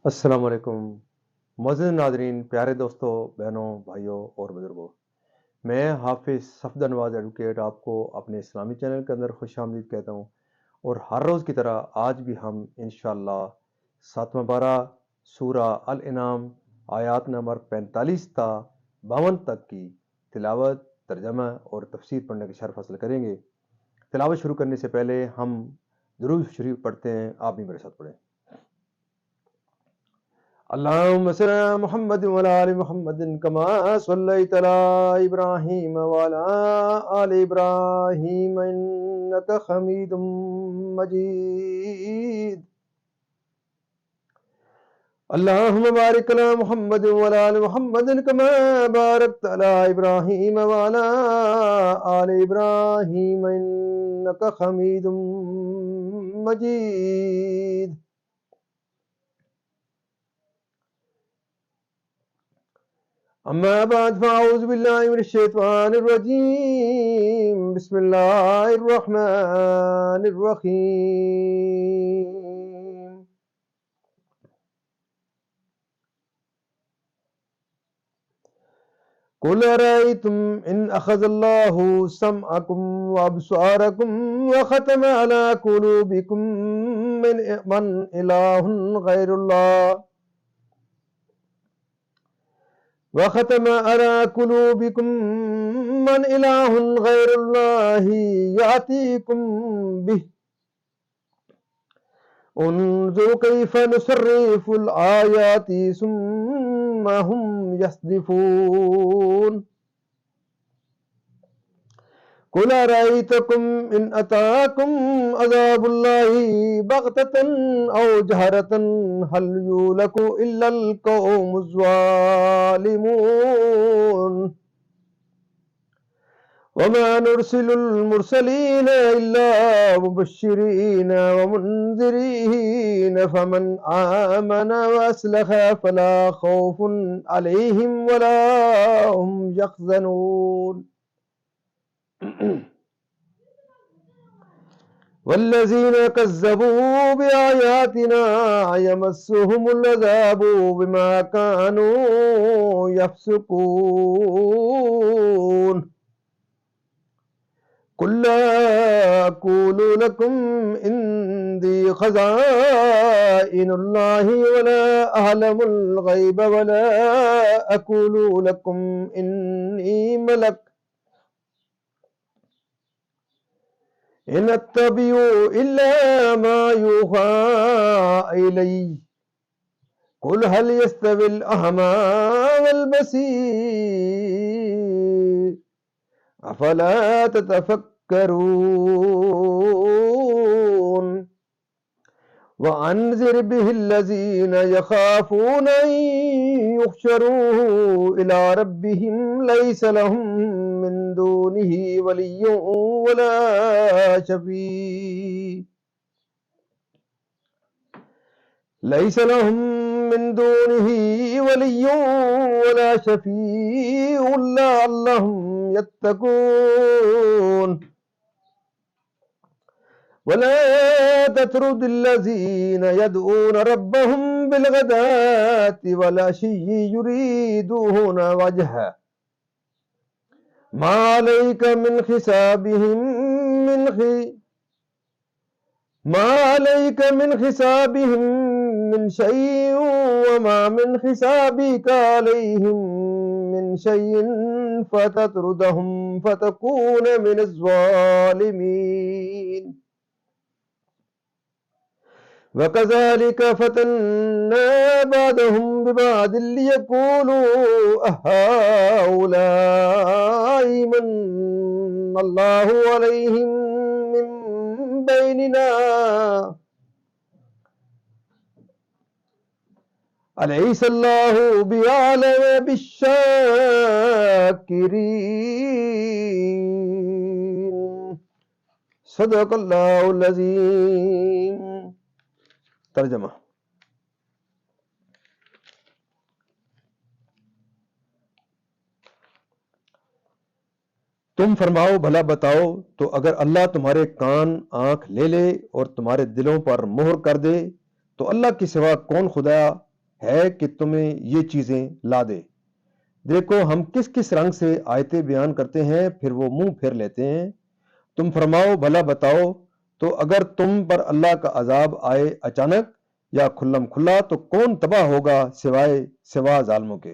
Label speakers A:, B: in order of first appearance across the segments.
A: السلام علیکم معزز ناظرین، پیارے دوستوں، بہنوں، بھائیوں اور بزرگوں۔ میں حافظ صفدر نواز ایڈوکیٹ آپ کو اپنے اسلامی چینل کے اندر خوش آمدید کہتا ہوں، اور ہر روز کی طرح آج بھی ہم انشاءاللہ 7واں پارہ سورہ الانعام آیات نمبر 45 تا 52 تک کی تلاوت، ترجمہ اور تفسیر پڑھنے کا شرف حاصل کریں گے۔ تلاوت شروع کرنے سے پہلے ہم درود شریف پڑھتے ہیں، آپ بھی میرے ساتھ پڑھیں۔ اللهم صل على محمد وعلى آل محمد كما صليت على إبراهيم وعلى آل إبراهيم إنك حميد مجيد. اللهم بارك على محمد وعلى آل محمد كما باركت على إبراهيم وعلى آل إبراهيم إنك حميد مجيد. أما بعد فأعوذ بالله من الشيطان الرجيم. بسم الله الرحمن الرحيم. قل أرأيتم إن أخذ الله سمعكم وأبصاركم وختم على قلوبكم من إله غير الله وختم على قلوبكم من إله غير الله يأتيكم به انظر كيف نصرف الآيات ثم هم يصدفون. قل أرأيتكم إن أتاكم عذاب الله بغتة أو جهرة هل يهلك إلا القوم الظالمون. وما نرسل المرسلين إلا مبشرين ومنذرين فمن آمن وأصلح فلا خوف عليهم ولا هم يحزنون. والذين كذبوا بآياتنا يمسهم العذاب بما كانوا يفسقون. قل لا أقول لكم عندي خزائن الله ولا أعلم الغيب ولا أقول لكم إني ملك إن أتبع إلا ما يوحى إلي. قل هل يستوي الأعمى والبصير أفلا تتفكرون. وأنذر به الذين يخافون أن يحشروا إلى ربهم ليس لهم من دونه ولي ولا شفيع ليس لهم من دونه ولي ولا شفيع لعلهم يتقون. ولا تطرد الذين يدعون ربهم بالغداة والعشي يريدون وجهه ما عليك من حسابهم من شيء وما من حسابك عليهم من شيء فتطردهم فتكون من الظالمين. وكذلك فتنا بعضهم ببعض ليقولوا أهؤلاء من الله عليهم من بيننا أليس الله بأعلم بالشاكرين. صدق اللہ العظیم. ترجمہ: تم فرماؤ بھلا بتاؤ تو اگر اللہ تمہارے کان آنکھ لے لے اور تمہارے دلوں پر مہر کر دے تو اللہ کے سوا کون خدا ہے کہ تمہیں یہ چیزیں لا دے۔ دیکھو ہم کس کس رنگ سے آیتیں بیان کرتے ہیں، پھر وہ منہ پھیر لیتے ہیں۔ تم فرماؤ بھلا بتاؤ، تو اگر تم پر اللہ کا عذاب آئے اچانک یا کھلم کھلا تو کون تباہ ہوگا سوا ظالموں کے؟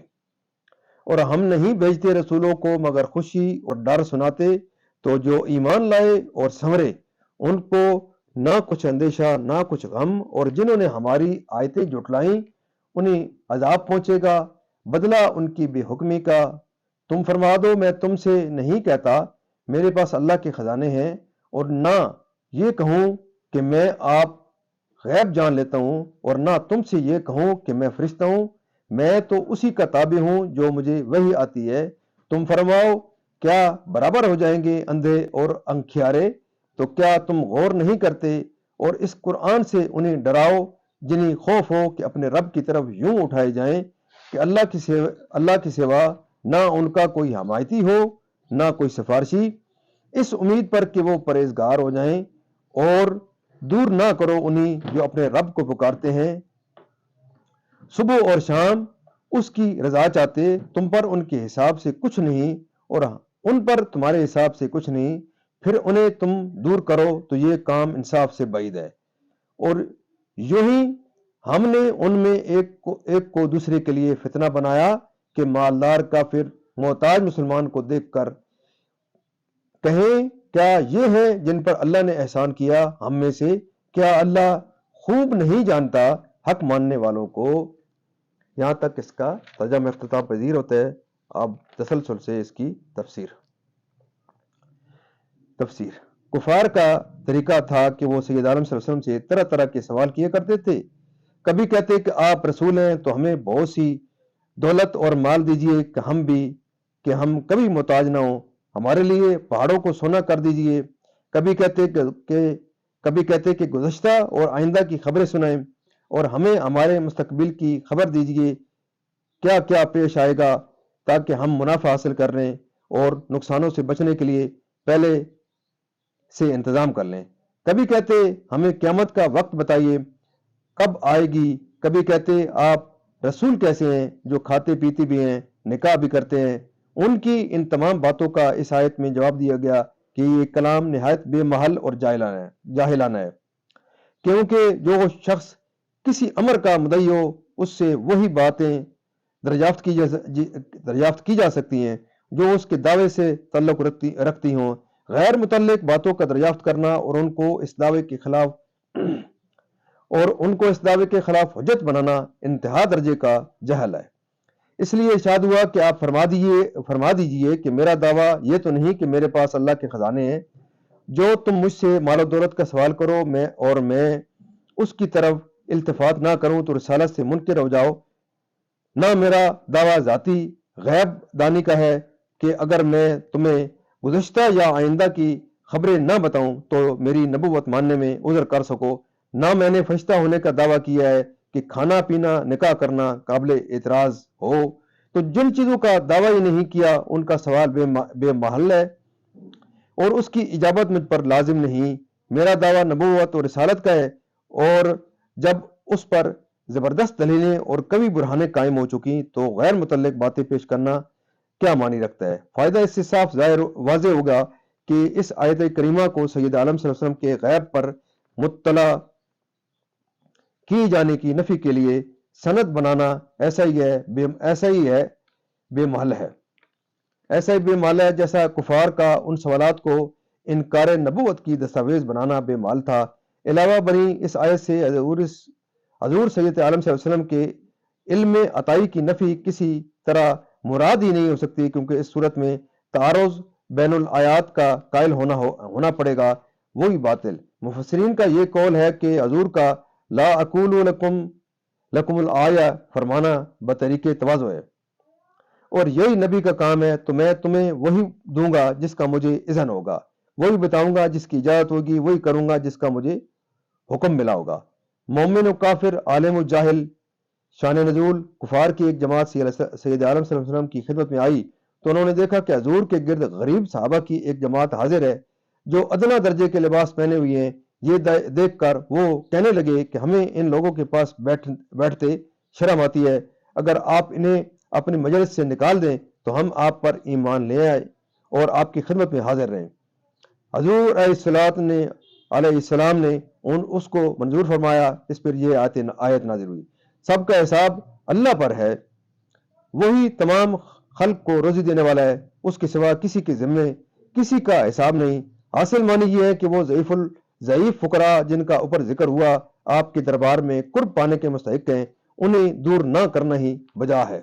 A: اور ہم نہیں بھیجتے رسولوں کو مگر خوشی اور ڈر سناتے، تو جو ایمان لائے اور سنورے ان کو نہ کچھ اندیشہ نہ کچھ غم، اور جنہوں نے ہماری آیتیں جھٹلائیں انہیں عذاب پہنچے گا، بدلہ ان کی بے حکمی کا۔ تم فرما دو میں تم سے نہیں کہتا میرے پاس اللہ کے خزانے ہیں، اور نہ یہ کہوں کہ میں آپ غیب جان لیتا ہوں، اور نہ تم سے یہ کہوں کہ میں فرشتہ ہوں، میں تو اسی کا تابع ہوں جو مجھے وحی آتی ہے۔ تم فرماؤ کیا برابر ہو جائیں گے اندھے اور انکھیارے؟ تو کیا تم غور نہیں کرتے؟ اور اس قرآن سے انہیں ڈراؤ جنہیں خوف ہو کہ اپنے رب کی طرف یوں اٹھائے جائیں کہ اللہ کی سوا نہ ان کا کوئی حمایتی ہو نہ کوئی سفارشی، اس امید پر کہ وہ پرہیزگار ہو جائیں۔ اور دور نہ کرو انہیں جو اپنے رب کو پکارتے ہیں صبح اور شام اس کی رضا چاہتے، تم پر ان کے حساب سے کچھ نہیں اور ان پر تمہارے حساب سے کچھ نہیں، پھر انہیں تم دور کرو تو یہ کام انصاف سے بعید ہے۔ اور یوں ہی ہم نے ان میں ایک کو دوسرے کے لیے فتنہ بنایا کہ مالدار کافر محتاج مسلمان کو دیکھ کر کہیں کیا یہ ہیں جن پر اللہ نے احسان کیا ہم میں سے؟ کیا اللہ خوب نہیں جانتا حق ماننے والوں کو؟ یہاں تک اس کا ترجمہ اختتام پذیر ہوتا ہے۔ اب تسلسل سے اس کی تفسیر کفار کا طریقہ تھا کہ وہ سید عالم صلی اللہ علیہ وسلم سے طرح طرح کے سوال کیا کرتے تھے۔ کبھی کہتے کہ آپ رسول ہیں تو ہمیں بہت سی دولت اور مال دیجئے کہ ہم کبھی محتاج نہ ہوں، ہمارے لیے پہاڑوں کو سونا کر دیجئے۔ کبھی کہتے کہ گزشتہ اور آئندہ کی خبریں سنائیں، اور ہمیں ہمارے مستقبل کی خبر دیجئے کیا کیا پیش آئے گا تاکہ ہم منافع حاصل کر لیں اور نقصانوں سے بچنے کے لیے پہلے سے انتظام کر لیں۔ کبھی کہتے ہمیں قیامت کا وقت بتائیے کب آئے گی۔ کبھی کہتے آپ رسول کیسے ہیں جو کھاتے پیتے بھی ہیں، نکاح بھی کرتے ہیں۔ ان کی ان تمام باتوں کا اس آیت میں جواب دیا گیا کہ یہ کلام نہایت بے محل اور جاہلانہ ہے، کیونکہ جو شخص کسی امر کا مدعی ہو اس سے وہی باتیں دریافت کی جا سکتی ہیں جو اس کے دعوے سے تعلق رکھتی ہوں۔ غیر متعلق باتوں کا دریافت کرنا اور ان کو اس دعوے کے خلاف حجت بنانا انتہا درجے کا جہل ہے۔ اس لیے ارشاد ہوا کہ آپ فرما دیجئے کہ میرا دعویٰ یہ تو نہیں کہ میرے پاس اللہ کے خزانے ہیں۔ جو تم مجھ سے مال و دولت کا سوال کرو میں اس کی طرف التفات نہ کروں تو رسالت سے منکر ہو جاؤ۔ نہ میرا دعویٰ ذاتی غیب دانی کا ہے کہ اگر میں تمہیں گزشتہ یا آئندہ کی خبریں نہ بتاؤں تو میری نبوت ماننے میں عذر کر سکو، نہ میں نے فرشتہ ہونے کا دعویٰ کیا ہے کہ کھانا پینا نکاح کرنا قابل اعتراض ہو۔ تو جن چیزوں کا دعویٰ ہی نہیں کیا ان کا سوال بے محل ہے اور اس کی اجابت مجھ پر لازم نہیں۔ میرا دعویٰ نبوت اور رسالت کا ہے، اور جب اس پر زبردست دلیلیں اور کبھی برہانیں قائم ہو چکی تو غیر متعلق باتیں پیش کرنا کیا معنی رکھتا ہے؟ فائدہ اس سے صاف واضح ہوگا کہ اس آیت کریمہ کو سید عالم صلی اللہ علیہ وسلم کے غیب پر مطلع کی جانے کی نفی کے لیے سند بنانا ایسا ہی بے محل ہے جیسا کفار کا ان سوالات کو انکار نبوت کی دستاویز بنانا بے محل تھا۔ علاوہ بنی اس آیت سے حضور سید عالم صلی اللہ علیہ وسلم کے علم عطائی کی نفی کسی طرح مراد ہی نہیں ہو سکتی، کیونکہ اس صورت میں تعارض بین الآیات کا قائل ہونا پڑے گا، وہی باطل۔ مفسرین کا یہ قول ہے کہ حضور کا لا اقول لکم الآیہ فرمانا بطریق تواضع ہے، اور یہی نبی کا کام ہے، تو میں تمہیں وہی دوں گا جس کا مجھے اذن ہوگا، وہی بتاؤں گا جس کی اجازت ہوگی، وہی کروں گا جس کا مجھے حکم ملا ہوگا۔ مومن و کافر، عالم و جاہل۔ شان نزول: کفار کی ایک جماعت سید عالم صلی اللہ علیہ وسلم کی خدمت میں آئی تو انہوں نے دیکھا کہ حضور کے گرد غریب صحابہ کی ایک جماعت حاضر ہے جو ادنا درجے کے لباس پہنے ہوئے ہیں۔ یہ دیکھ کر وہ کہنے لگے کہ ہمیں ان لوگوں کے پاس بیٹھتے شرم آتی ہے۔ اگر آپ انہیں اپنی مجلس سے نکال دیں تو ہم آپ پر ایمان لے آئے اور آپ کی خدمت میں حاضر رہیں۔ حضور علیہ السلام نے اس کو منظور فرمایا، اس پر یہ آیت نازل ہوئی۔ سب کا حساب اللہ پر ہے، وہی تمام خلق کو روزی دینے والا ہے، اس کے سوا کسی کے ذمے کسی کا حساب نہیں۔ حاصل معنی یہ ہے کہ وہ ضعیف فقراء جن کا اوپر ذکر ہوا آپ کے دربار میں قرب پانے کے مستحق ہیں، انہیں دور نہ کرنا ہی بجا ہے۔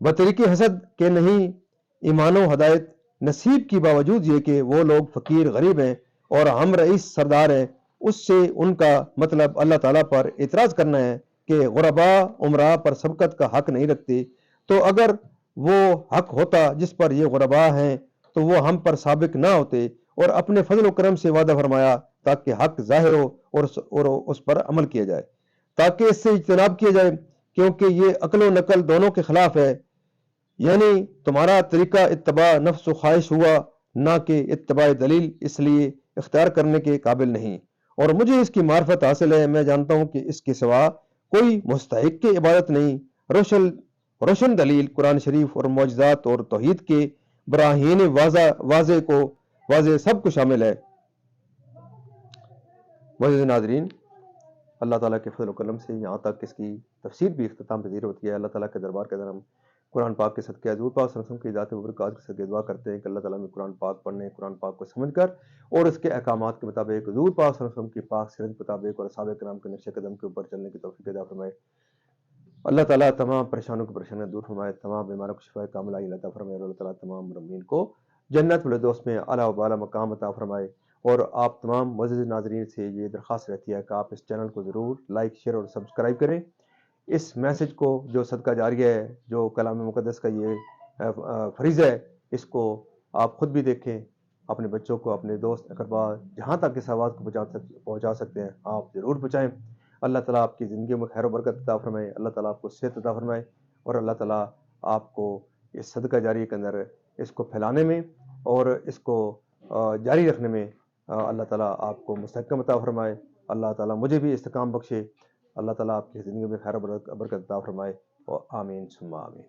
A: بطریق حسد کے نہیں، ایمان و ہدایت نصیب کی باوجود یہ کہ وہ لوگ فقیر غریب ہیں اور ہم رئیس سردار ہیں، اس سے ان کا مطلب اللہ تعالیٰ پر اعتراض کرنا ہے کہ غرباء عمراء پر سبقت کا حق نہیں رکھتے، تو اگر وہ حق ہوتا جس پر یہ غرباء ہیں تو وہ ہم پر سابق نہ ہوتے، اور اپنے فضل و کرم سے وعدہ فرمایا تاکہ حق ظاہر ہو اور اس پر عمل کیا جائے، تاکہ اس سے اجتناب کیا جائے، کیونکہ یہ عقل و نقل دونوں کے خلاف ہے۔ یعنی تمہارا طریقہ اتباع نفس و خواہش ہوا، نہ کہ اتباع دلیل، اس لیے اختیار کرنے کے قابل نہیں، اور مجھے اس کی معرفت حاصل ہے۔ میں جانتا ہوں کہ اس کے سوا کوئی مستحق کی عبادت نہیں۔ روشن دلیل قرآن شریف اور معجزات اور توحید کے براہین واضح سب کو شامل ہے۔ معزز ناظرین، اللہ تعالیٰ کے فضل و کرم سے یہاں تک اس کی تفسیر بھی اختتام پذیر ہوتی ہے۔ اللہ تعالیٰ کے دربار کے اندر ہم قرآن پاک کے صدقے حضور پاک صلی اللہ علیہ وسلم کی ذات مبارکات کے صدقے دعا کرتے ہیں کہ اللہ تعالیٰ میں قرآن پاک پڑھنے، قرآن پاک کو سمجھ کر اور اس کے احکامات کے مطابق حضور پاک صلی اللہ علیہ وسلم کی پاک سیرت کے مطابق اور اصحاب کرام کے نقش قدم کے اوپر چلنے کی توفیق عطا فرمائے۔ اللہ تعالیٰ تمام پریشانوں کو پریشانیاں دور فرمائے، تمام بیماروں کو شفا کاملہ عطا فرمائے، اور اللہ تعالیٰ تمام مرمین کو جنت الفردوس میں اعلیٰ و بالا مقام عطا فرمائے۔ اور آپ تمام معزز ناظرین سے یہ درخواست رہتی ہے کہ آپ اس چینل کو ضرور لائک، شیئر اور سبسکرائب کریں۔ اس میسج کو جو صدقہ جاریہ ہے، جو کلام مقدس کا یہ فریضہ ہے، اس کو آپ خود بھی دیکھیں، اپنے بچوں کو، اپنے دوست اقربا جہاں تک اس آواز کو پہنچا سکتے ہیں آپ ضرور پہنچائیں۔ اللہ تعالیٰ آپ کی زندگی میں خیر و برکت عطا فرمائے، اللہ تعالیٰ آپ کو صحت عطا فرمائے، اور اللہ تعالیٰ آپ کو اس صدقہ جاریہ کے اندر اس کو پھیلانے میں اور اس کو جاری رکھنے میں اللہ تعالیٰ آپ کو مستحکم عطا فرمائے۔ اللہ تعالیٰ مجھے بھی استحکام بخشے۔ اللہ تعالیٰ آپ کی زندگی میں خیر و برکت عطا فرمائے، اور آمین ثم آمین۔